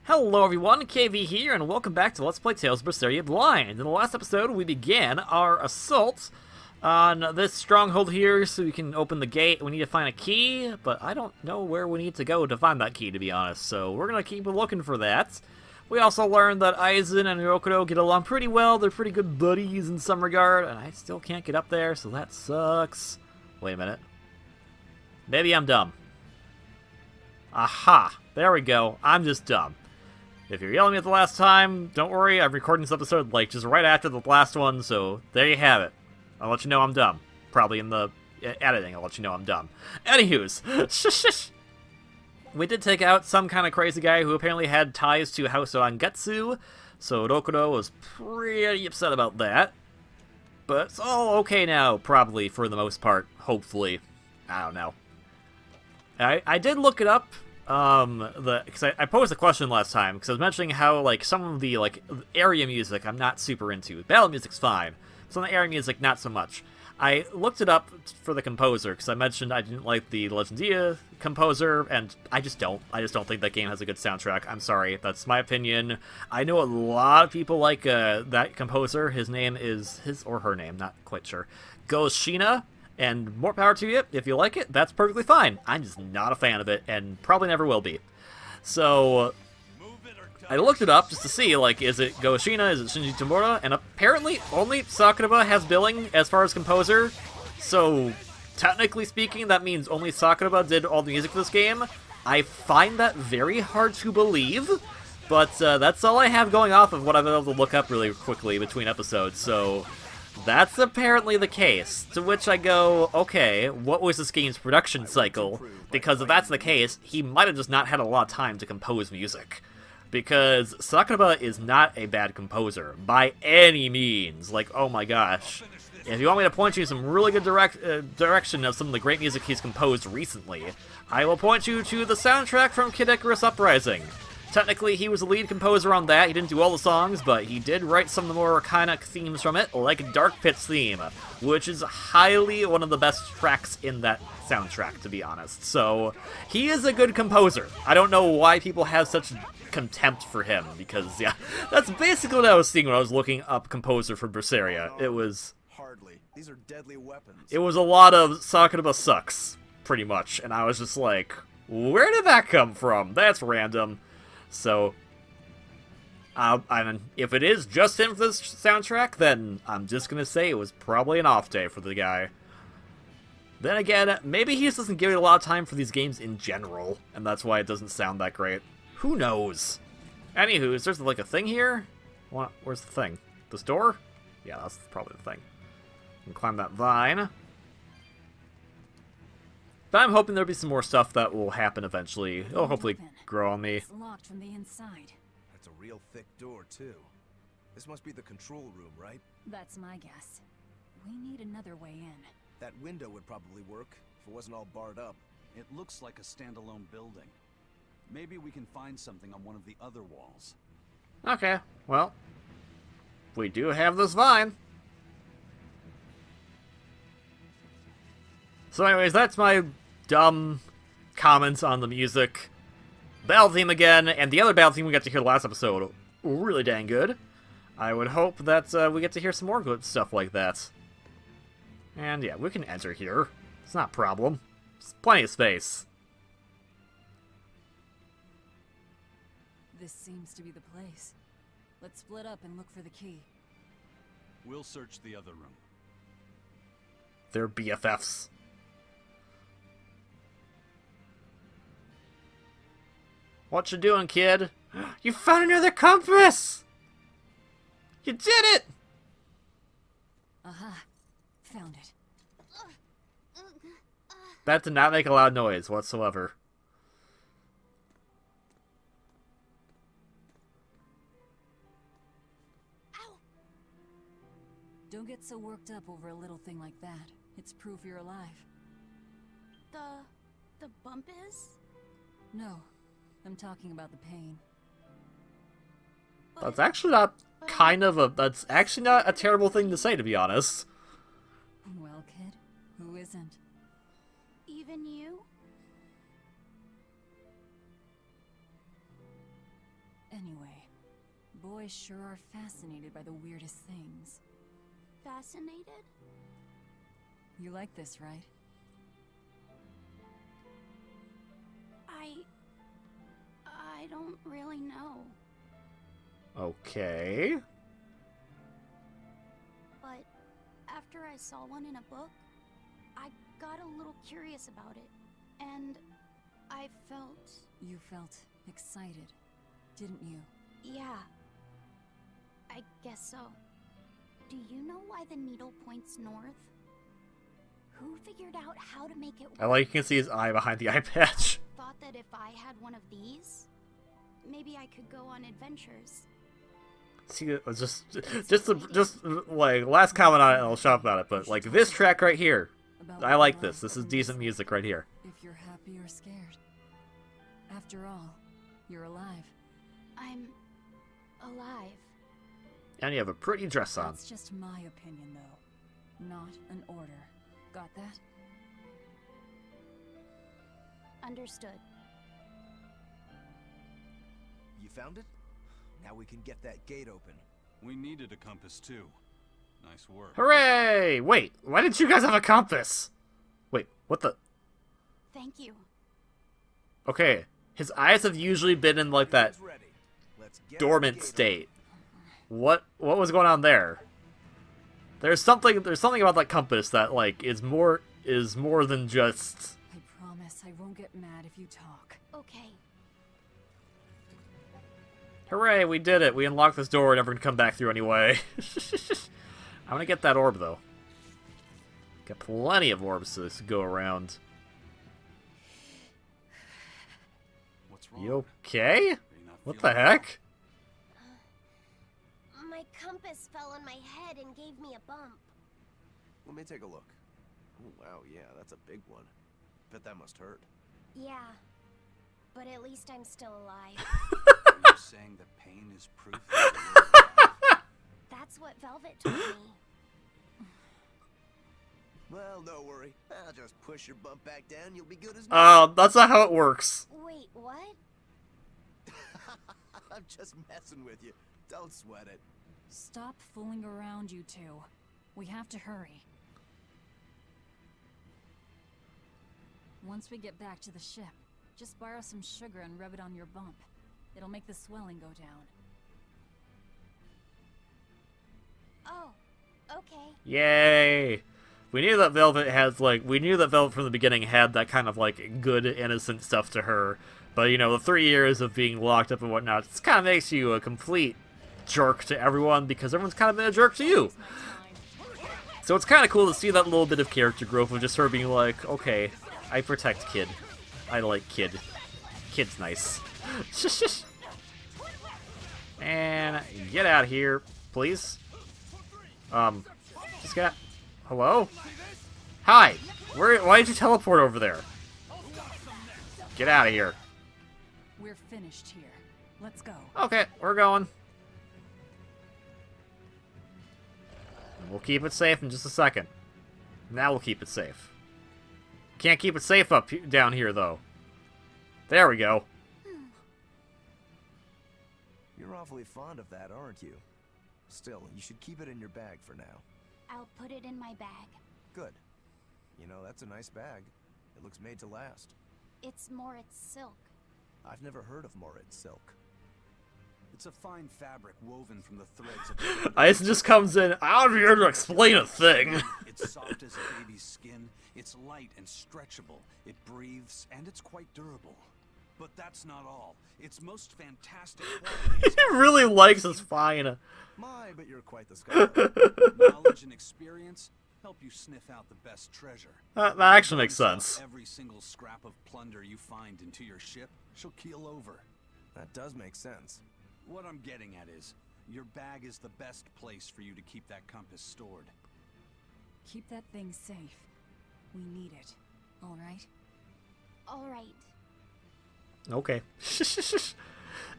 Hello everyone, KV here, and welcome back to Let's Play Tales of Berseria Blind. In the last episode, we began our assault on this stronghold here, so we can open the gate. We need to find a key, but I don't know where we need to go to find that key, to be honest, so we're gonna keep looking for that. We also learned that Aizen and Ryokudo get along pretty well. They're pretty good buddies in some regard, and I still can't get up there, so that sucks. Wait a minute. Maybe I'm dumb. Aha! There we go. I'm just dumb. If you're yelling at me the last time, don't worry, I'm recording this episode, like, just right after the last one, so there you have it. I'll let you know I'm dumb. Probably in the editing, I'll let you know I'm dumb. Anywho's, we did take out some kind of crazy guy who apparently had ties to House Angetsu, so Ryokudo was pretty upset about that. But it's all okay now, probably, for the most part, hopefully. I don't know. I did look it up. Because I posed a question last time, because I was mentioning how, like, some of the, like, area music I'm not super into. Battle music's fine. Some of the area music, not so much. I looked it up for the composer, because I mentioned I didn't like the Legendia composer, and I just don't. I just don't think that game has a good soundtrack. I'm sorry. That's my opinion. I know a lot of people like, that composer. His name is, his or her name, not quite sure. Goshina. And more power to you. If you like it, that's perfectly fine. I'm just not a fan of it, and probably never will be. So, I looked it up just to see, like, is it Goshina, is it Shinji Tamura? And apparently, only Sakuraba has billing as far as composer. So, technically speaking, that means only Sakuraba did all the music for this game. I find that very hard to believe, but that's all I have going off of what I've been able to look up really quickly between episodes, so... That's apparently the case, to which I go, okay, what was this game's production cycle? Because if that's the case, he might have just not had a lot of time to compose music. Because Sakuraba is not a bad composer, by any means. Like, oh my gosh. If you want me to point you some really good direction of some of the great music he's composed recently, I will point you to the soundtrack from Kid Icarus Uprising. Technically, he was the lead composer on that. He didn't do all the songs, but he did write some of the more iconic themes from it, like Dark Pit's theme, which is highly one of the best tracks in that soundtrack, to be honest. So, he is a good composer. I don't know why people have such contempt for him, because, yeah, that's basically what I was seeing when I was looking up composer for Berseria. It was... Hardly. These are deadly weapons. It was a lot of Sakuraba sucks, pretty much, and I was just like, where did that come from? That's random. So, I mean, if it is just him for this soundtrack, then I'm just gonna say it was probably an off day for the guy. Then again, maybe he just doesn't give it a lot of time for these games in general, and that's why it doesn't sound that great. Who knows? Anywho, is there like a thing here? What? Where's the thing? This door? Yeah, that's probably the thing. We can climb that vine. But I'm hoping there'll be some more stuff that will happen eventually. It'll hopefully grow on me. It's locked from the inside. That's a real thick door, too. This must be the control room, right? That's my guess. We need another way in. That window would probably work if it wasn't all barred up. It looks like a standalone building. Maybe we can find something on one of the other walls. Okay, well, we do have this vine. So anyways, that's my dumb comments on the music. Battle theme again, and the other battle theme we got to hear last episode, really dang good. I would hope that we get to hear some more good stuff like that. And yeah, we can enter here. It's not a problem. There's plenty of space. This seems to be the place. Let's split up and look for the key. We'll search the other room. They're BFFs. What you doing, kid? You found another compass! You did it! Aha. Found it. That did not make a loud noise whatsoever. Ow. Don't get so worked up over a little thing like that. It's proof you're alive. The bump is? No. I'm talking about the pain. That's actually not that's actually not a terrible thing to say, to be honest. Well, kid, who isn't? Even you? Boys sure are fascinated by the weirdest things. Fascinated? You like this, right? I don't really know. Okay. But after I saw one in a book, I got a little curious about it. And I felt... You felt excited, didn't you? yeah. I guess so. Do you know why the needle points north? Who figured out how to make it work? I like you can see his eye behind the eye patch. Thought that if I had one of these, maybe I could go on adventures. See, just like last comment on it, and I'll shop about it. But like this track right here, About I like what this. This is decent music right here. If you're happy or scared. After all, you're alive. I'm alive. And you have a pretty dress on. That's just my opinion, though. Not an order. Got that? Understood. You found it? Now we can get that gate open. We needed a compass too. Nice work. Hooray! Wait, why didn't you guys have a compass? Wait, what the? Thank you. Okay, his eyes have usually been in like that Everyone's ready. Let's get dormant the gate state. What was going on there? There's something about that compass that like is more than just. I promise I won't get mad if you talk. Okay. Hooray, we did it. We unlocked this door. We're never gonna come back through anyway. I'm gonna get that orb though. Got plenty of orbs to go around. What's wrong? You okay? Are you not What the feeling well? heck? My compass fell on my head and gave me a bump. Let me take a look. Oh, wow, yeah, that's a big one. Bet that must hurt. Yeah, but at least I'm still alive. Are you saying that pain is proof that you're alive? That's what Velvet told me. Well, no worry. I'll just push your bump back down. You'll be good as new. That's not how it works. Wait, what? I'm just messing with you. Don't sweat it. Stop fooling around, you two. We have to hurry. Once we get back to the ship, just borrow some sugar and rub it on your bump. It'll make the swelling go down. Oh, okay. Yay! We knew that Velvet from the beginning had that kind of like good innocent stuff to her, but you know the 3 years of being locked up and whatnot, it kind of makes you a complete jerk to everyone because everyone's kind of been a jerk to you. So it's kind of cool to see that little bit of character growth of just her being like, okay, I protect Kid. I like Kid. Kid's nice. And get out of here, please. Just get. Hello? Hi. Why did you teleport over there? Get out of here. We're finished here. Let's go. Okay, we're going. We'll keep it safe in just a second. Now we'll keep it safe. Can't keep it safe down here, though. There we go. You're awfully fond of that, aren't you? Still, you should keep it in your bag for now. I'll put it in my bag. Good. You know, that's a nice bag. It looks made to last. It's Moritz silk. I've never heard of Moritz silk. It's a fine fabric woven from the threads of the Ice just comes in. I'm here to explain a thing. It's soft as a baby's skin, it's light and stretchable, it breathes, and it's quite durable. But that's not all. Its most fantastic qualities He really likes his fine. My, but you're quite the scholar. knowledge and experience help you sniff out the best treasure. That actually makes Dump sense. Every single scrap of plunder you find into your ship, she'll keel over. That does make sense. What I'm getting at is, your bag is the best place for you to keep that compass stored. Keep that thing safe. We need it. All right? All right. Okay.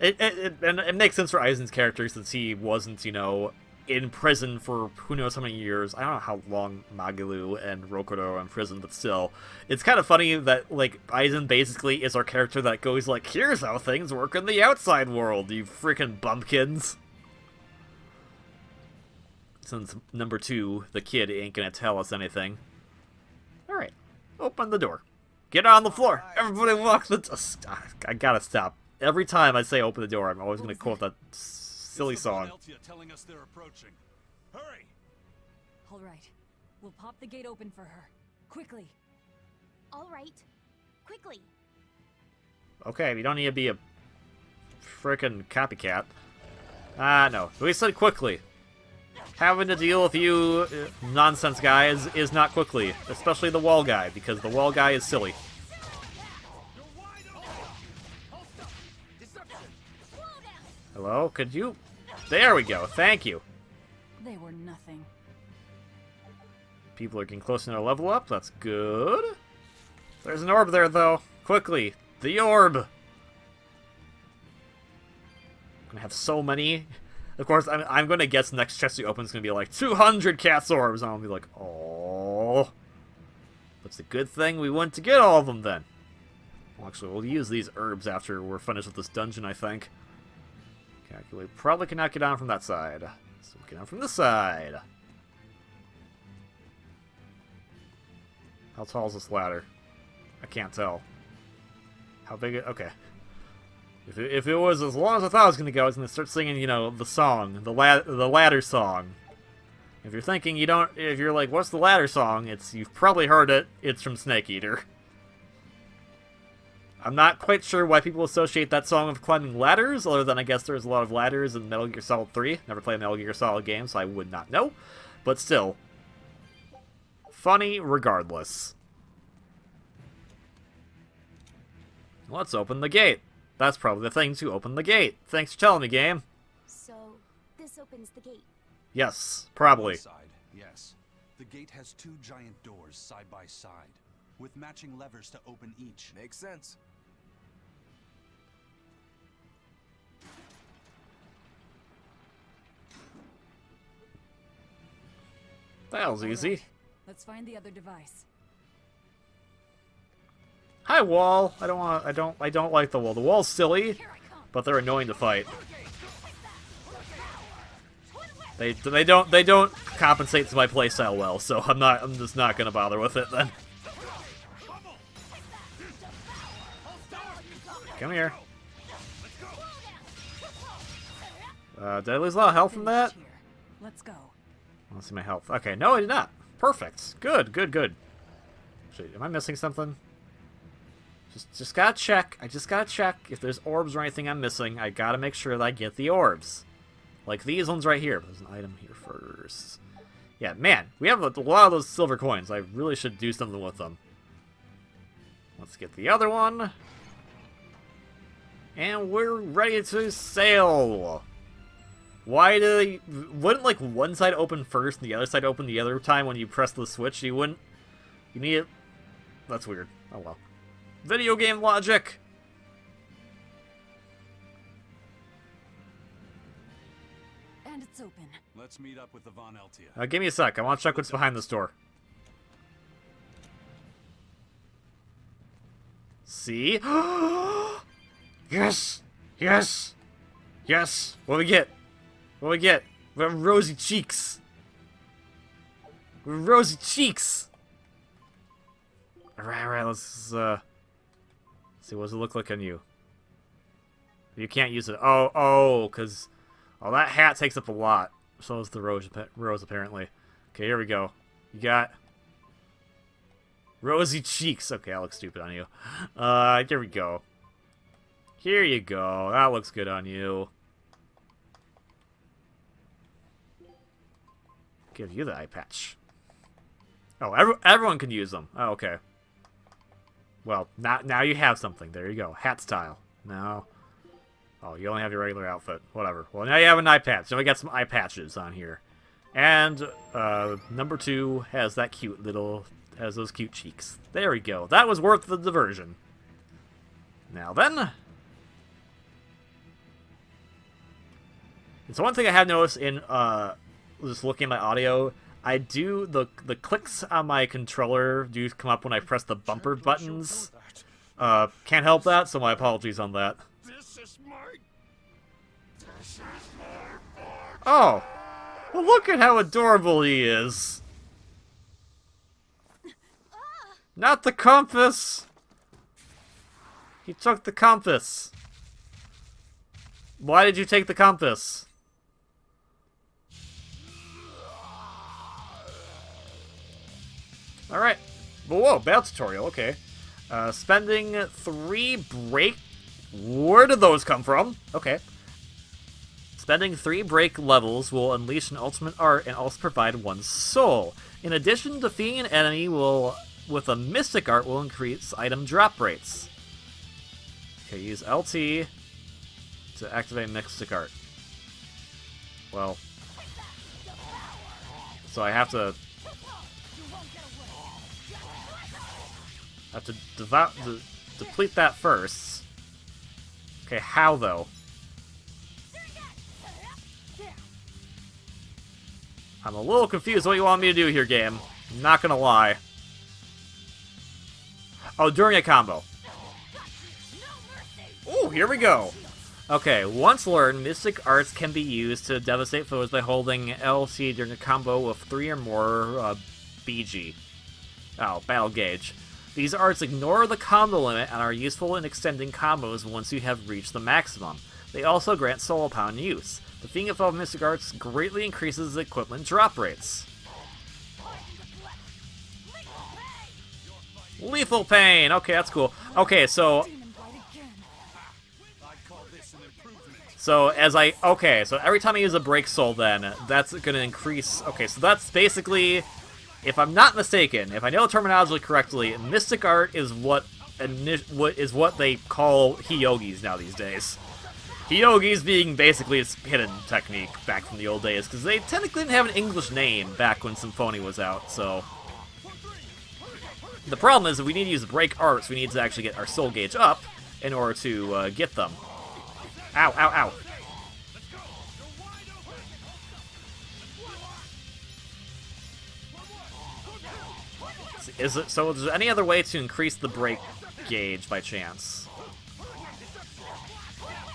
It makes sense for Aizen's character since he wasn't, you know, in prison for who knows how many years. I don't know how long Magalu and Rokudo are in prison, but still. It's kind of funny that, like, Aizen basically is our character that goes like, here's how things work in the outside world, you freaking bumpkins. Since number 2, the kid, ain't gonna tell us anything. Alright, open the door. Get on the floor. Everybody walk the... I gotta stop. Every time I say open the door, I'm always gonna quote that silly song. Telling us they're approaching. Hurry! All right. We'll pop the gate open for her. Quickly. All right. Quickly. Okay, we don't need to be a frickin' copycat. No. We said quickly. Having to deal with you nonsense guys is not quickly. Especially the wall guy, because the wall guy is silly. Hello? Could you... There we go. Thank you. They were nothing. People are getting close to their level up. That's good. There's an orb there, though. Quickly. The orb! I'm gonna have so many. Of course, I'm gonna guess the next chest we open is gonna be like 200 cat's orbs, and I'll be like, oh. But it's a good thing we went to get all of them then. Well, actually, we'll use these herbs after we're finished with this dungeon, I think. Calculate. Probably cannot get on from that side. So we'll get on from this side. How tall is this ladder? I can't tell. How big it... Okay. If it was as long as I thought it was going to go, I was going to start singing, you know, the song. The ladder song. If you're thinking you don't... If you're like, what's the ladder song? You've probably heard it. It's from Snake Eater. I'm not quite sure why people associate that song with climbing ladders, other than I guess there's a lot of ladders in Metal Gear Solid 3. Never played a Metal Gear Solid game, so I would not know. But still. Funny regardless. Let's open the gate. That's probably the thing to open the gate. Thanks for telling me, game. So, this opens the gate. Yes, probably. Inside, yes. The gate has 2 giant doors side by side, with matching levers to open each. Makes sense. That was easy. Right. Let's find the other device. Hi, wall. I don't like the wall. The wall's silly, but they're annoying to fight. They don't compensate to my playstyle well, so I'm just not gonna bother with it then. Come here. Did I lose a lot of health from that? Let's go. Let's see my health. Okay, no, I did not. Perfect. Good, good, good. Actually, am I missing something? Just gotta check. I just gotta check if there's orbs or anything I'm missing. I gotta make sure that I get the orbs. Like these ones right here. There's an item here first. Yeah, man, we have a lot of those silver coins. I really should do something with them. Let's get the other one. And we're ready to sail. Why do they... Wouldn't, like, one side open first and the other side open the other time when you press the switch? You wouldn't... You need it... That's weird. Oh, well. Video game logic! And it's open. Let's meet up with the Von Eltia. Give me a sec. I want to check what's behind this door. See? Yes! Yes! Yes! What do we get? What do we get? We have rosy cheeks. We have rosy cheeks! Alright, let's see what does it look like on you. You can't use it. Because that hat takes up a lot. So does the rose apparently. Okay, here we go. You got rosy cheeks. Okay, that looks stupid on you. Here we go. Here you go. That looks good on you. Give you the eye patch. Oh, everyone can use them. Oh, okay. Well, now you have something. There you go. Hat style. Now... Oh, you only have your regular outfit. Whatever. Well, now you have an eye patch. Now we got some eye patches on here. And, number 2 has that cute little... Has those cute cheeks. There we go. That was worth the diversion. Now then... It's one thing I have noticed in, just looking at my audio... I do... The clicks on my controller do come up when I press the bumper buttons. Can't help that, so my apologies on that. This is my Oh! Look at how adorable he is. Not the compass. He took the compass. Why did you take the compass? Alright. Whoa, battle tutorial, okay. Spending 3 break... Where did those come from? Okay. Spending 3 break levels will unleash an ultimate art and also provide 1 soul. In addition, defeating an enemy with a Mystick Art will increase item drop rates. Okay, use LT to activate Mystick Art. Well... So I have to... deplete that first. Okay, how though? I'm a little confused what you want me to do here, game. I'm not gonna lie. Oh, during a combo. Ooh, here we go. Okay, once learned, Mystick Arts can be used to devastate foes by holding LC during a combo with 3 or more BG. Oh, battle gauge. These arts ignore the combo limit and are useful in extending combos once you have reached the maximum. They also grant soul upon use. Defeating a foe of Mystick Arts greatly increases equipment drop rates. Lethal Pain! Okay, that's cool. Okay, so... So every time I use a break soul then, that's gonna increase... Okay, so that's basically... If I'm not mistaken, if I know the terminology correctly, Mystick Art is what they call Hi-Ougis now these days. Hi-Ougis being basically its hidden technique back from the old days, because they technically didn't have an English name back when Symphonia was out, so... The problem is, if we need to use break arts, we need to actually get our soul gauge up in order to get them. Ow, ow, ow. Is there any other way to increase the break gauge by chance?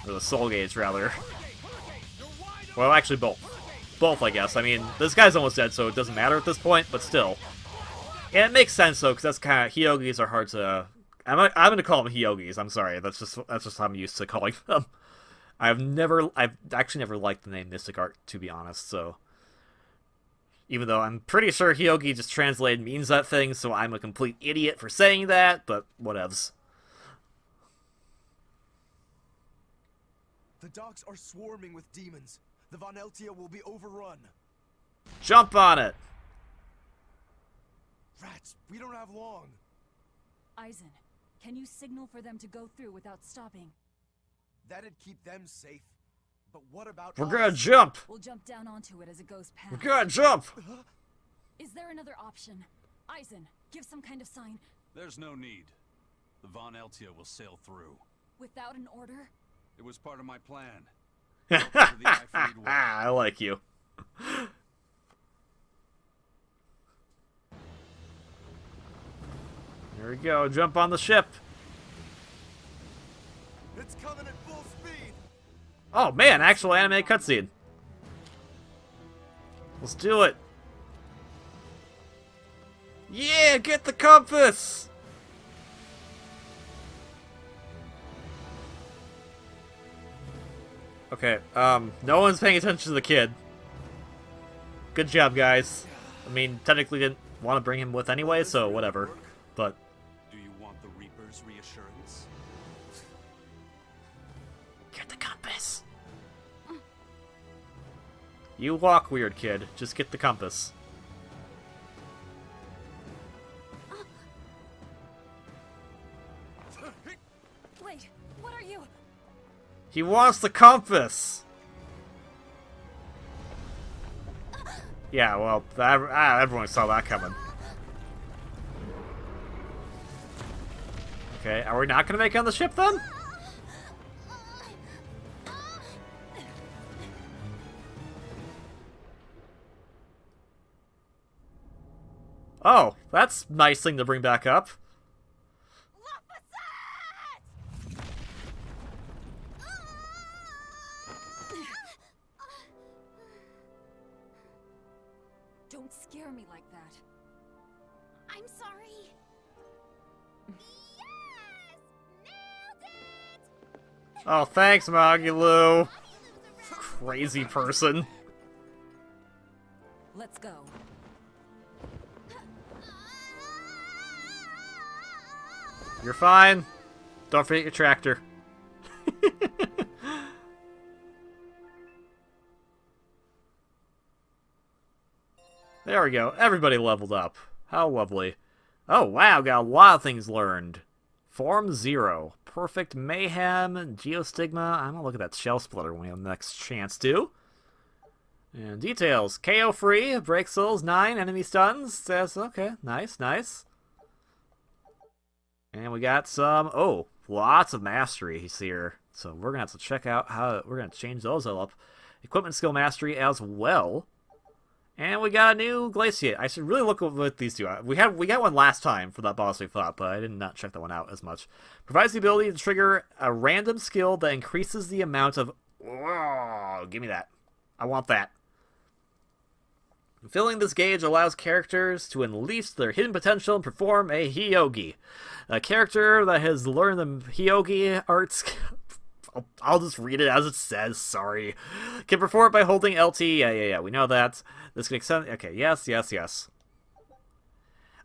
Or the soul gauge, rather. Well, actually both. Both, I guess. I mean, this guy's almost dead, so it doesn't matter at this point, but still. And it makes sense, though, because that's kind of... Hi-Ougis are hard to... I'm going to call them Hi-Ougis, I'm sorry. That's just how I'm used to calling them. I've actually never liked the name Mystick Art, to be honest, so... Even though I'm pretty sure Hi-Ougis just translated means that thing, so I'm a complete idiot for saying that, but whatevs. The docks are swarming with demons. The Von Eltia will be overrun. Jump on it! Rats, we don't have long. Eisen, can you signal for them to go through without stopping? That'd keep them safe. But what about We're us? gonna jump! We'll jump down onto it as it goes past. We're gonna jump! Is there another option? Eisen, give some kind of sign. There's no need. The Von Eltia will sail through. Without an order? It was part of my plan. I like you. Here we go, jump on the ship. It's coming at full speed. Oh man, actual anime cutscene. Let's do it. Yeah, get the compass! Okay, no one's paying attention to the kid. Good job, guys. I mean, technically didn't want to bring him with anyway, so whatever. But... Do you want the Reaper's reassurance? Get the compass! You walk weird, kid. Just get the compass. Wait, what are you? He wants the compass! Yeah, well, everyone saw that coming. Okay, are we not gonna make it on the ship then? Oh, that's a nice thing to bring back up. Don't scare me like that. I'm sorry. Yes! Nailed it! Oh, thanks, Magulu. Crazy person. Let's go. You're fine. Don't forget your tractor. There we go. Everybody leveled up. How lovely. Oh, wow. Got a lot of things learned. Form 0. Perfect Mayhem. Geostigma. I'm going to look at that Shell Splitter when we have the next chance to. And details. KO free. Break souls 9. Enemy stuns. Says, okay. Nice, nice. And we got some... Oh, lots of masteries here. So we're going to have to check out how... We're going to change those all up. Equipment skill mastery as well. And we got a new glaciate. I should really look at what these do. We got one last time for that boss we fought, but I did not check that one out as much. Provides the ability to trigger a random skill that increases the amount of... Whoa, give me that. I want that. Filling this gauge allows characters to unleash their hidden potential and perform a Hi-Ougis. A character that has learned the Hi-Ougis arts... I'll just read it as it says, sorry. Can perform it by holding LT. Yeah, we know that. This can extend... Okay, yes.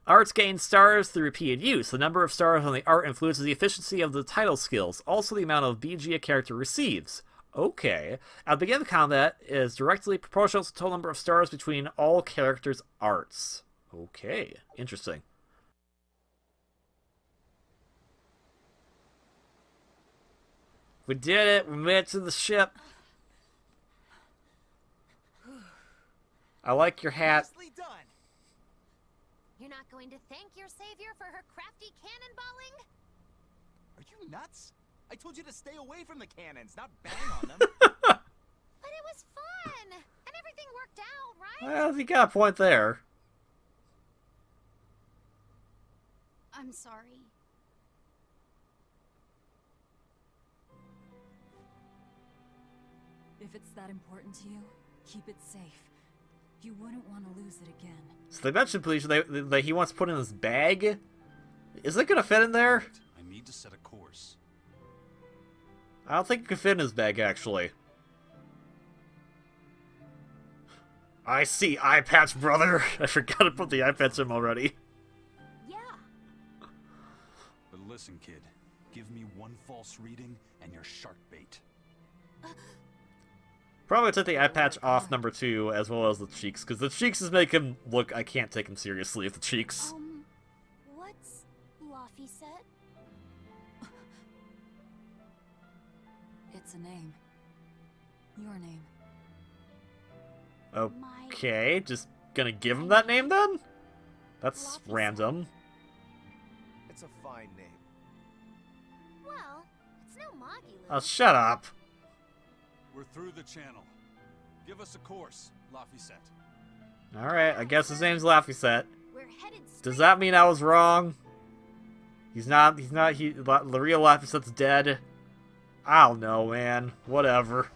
Arts gain stars through repeated use. The number of stars on the art influences the efficiency of the title skills. Also, the amount of BG a character receives. Okay. At the beginning of combat is directly proportional to the total number of stars between all characters' arts. Okay, interesting. We did it! We made it to the ship! I like your hat. Nicely done. You're not going to thank your savior for her crafty cannonballing? Are you nuts? I told you to stay away from the cannons, not bang on them. But it was fun! And everything worked out, right? Well, you got a point there. I'm sorry. If it's that important to you, keep it safe. You wouldn't want to lose it again. So they mentioned, please, that he wants to put in his bag. Is it going to fit in there? I need to set a course. I don't think it could fit in his bag, actually. I see eye patch, brother. I forgot to put the eye patch in already. Yeah. But listen, kid. Give me one false reading and you're shark bait. Probably took the eye patch off number 2, as well as the cheeks, because the cheeks is make him look... I can't take him seriously with the cheeks. What's Laffy said? It's a name. Your name. Okay, just gonna give him that name then? That's random. It's a fine name. Well, it's no Moggy. Oh, shut up. We're through the channel. Give us a course, Laffy. Alright, I guess his name's Laffy. We're headed Does that mean I was wrong? The real Laffy's dead? I don't know, man. Whatever.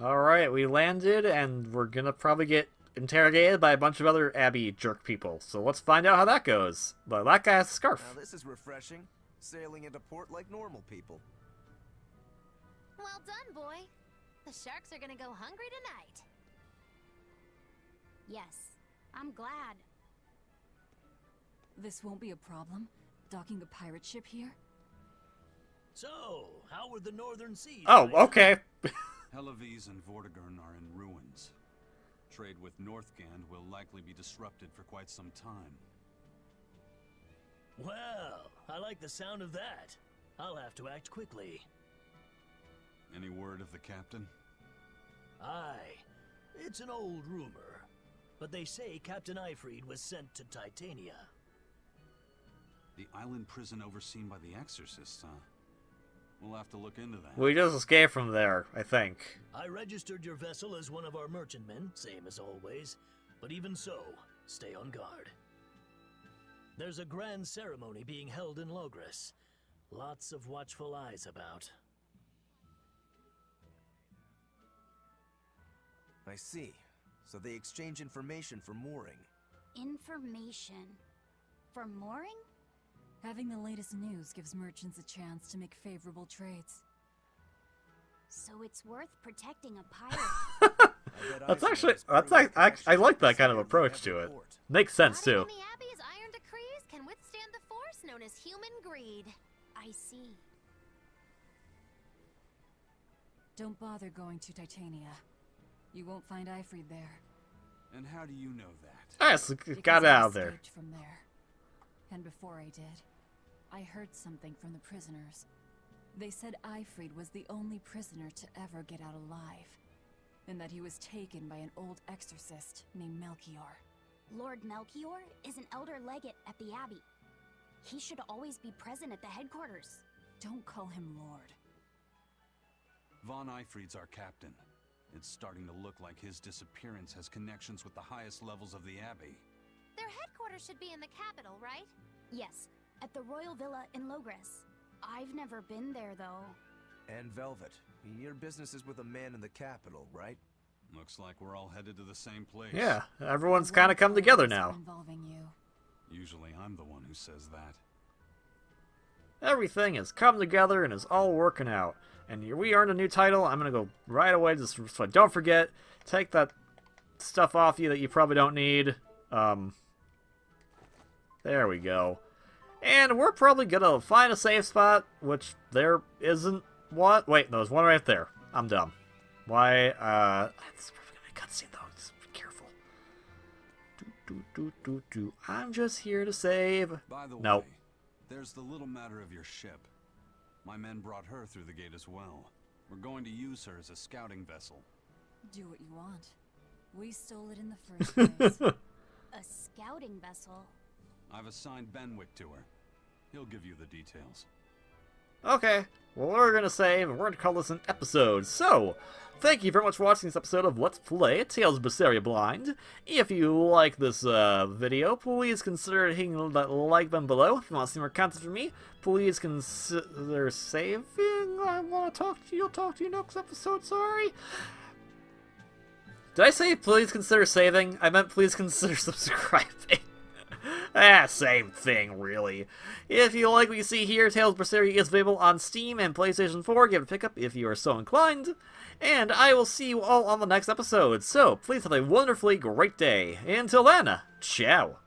Alright, we landed, and we're gonna probably get interrogated by a bunch of other Abbey jerk people. So let's find out how that goes. But that guy has a scarf. Now this is refreshing. Sailing into port like normal people. Well done, boy. The sharks are gonna go hungry tonight. Yes, I'm glad. This won't be a problem? Docking a pirate ship here? So, how were the northern seas? Oh, okay. Hi-Ougis and Vortigern are in ruins. Trade with Northgand will likely be disrupted for quite some time. Well, I like the sound of that. I'll have to act quickly. Any word of the captain? Aye. It's an old rumor. But they say Captain Ifrid was sent to Titania. The island prison overseen by the exorcists, huh? We'll have to look into that. We just escaped from there, I think. I registered your vessel as one of our merchantmen, same as always. But even so, Stay on guard. There's a grand ceremony being held in Logres. Lots of watchful eyes about. I see. So they exchange information for mooring. Information. For mooring? Having the latest news gives merchants a chance to make favorable trades. So it's worth protecting a pirate. That's actually, I like that kind of approach to it. Makes sense too. Rotting in the Abbey's iron decrees can withstand the force known as human greed. I see. Don't bother going to Titania. You won't find Ifrid there. And how do you know that? Yes, Because got I out of there. escaped from there. And before I did, I heard something from the prisoners. They said Ifrid was the only prisoner to ever get out alive, and that he was taken by an old exorcist named Melchior. Lord Melchior is an elder legate at the Abbey. He should always be present at the headquarters. Don't call him Lord. Von Ifrid's our captain. It's starting to look like his disappearance has connections with the highest levels of the Abbey. Their headquarters should be in the capital, right? Yes, at the Royal Villa in Logres. I've never been there, though. And Velvet, your business is with a man in the capital, right? Looks like we're all headed to the same place. Yeah, everyone's kind of come together now. Involving you. Usually I'm the one who says that. Everything has come together and is all working out. And we earned a new title. I'm going to go right away, just so don't forget. Take that stuff off you that you probably don't need. There we go. And we're probably going to find a safe spot, which there isn't one. Wait, no, there's one right there. I'm dumb. Why, this is probably going to be a cutscene, though. Just be careful. I'm just here to save. By the Nope. way, there's the little matter of your ship. My men brought her through the gate as well. We're going to use her as a scouting vessel. Do what you want. We stole it in the first place. A scouting vessel. I've assigned Benwick to her. He'll give you the details. Okay, well, we're going to save, and we're going to call this an episode. So, thank you very much for watching this episode of Let's Play Tales of Berseria Blind. If you like this video, please consider hitting that like button below. If you want to see more content from me, please consider saving. I want to talk to you. I'll talk to you next episode, sorry. Did I say please consider saving? I meant please consider subscribing. Same thing, really. If you like what you see here, Tales of Berseria is available on Steam and PlayStation 4. Give it a pickup if you are so inclined. And I will see you all on the next episode. So, please have a wonderfully great day. Until then, ciao.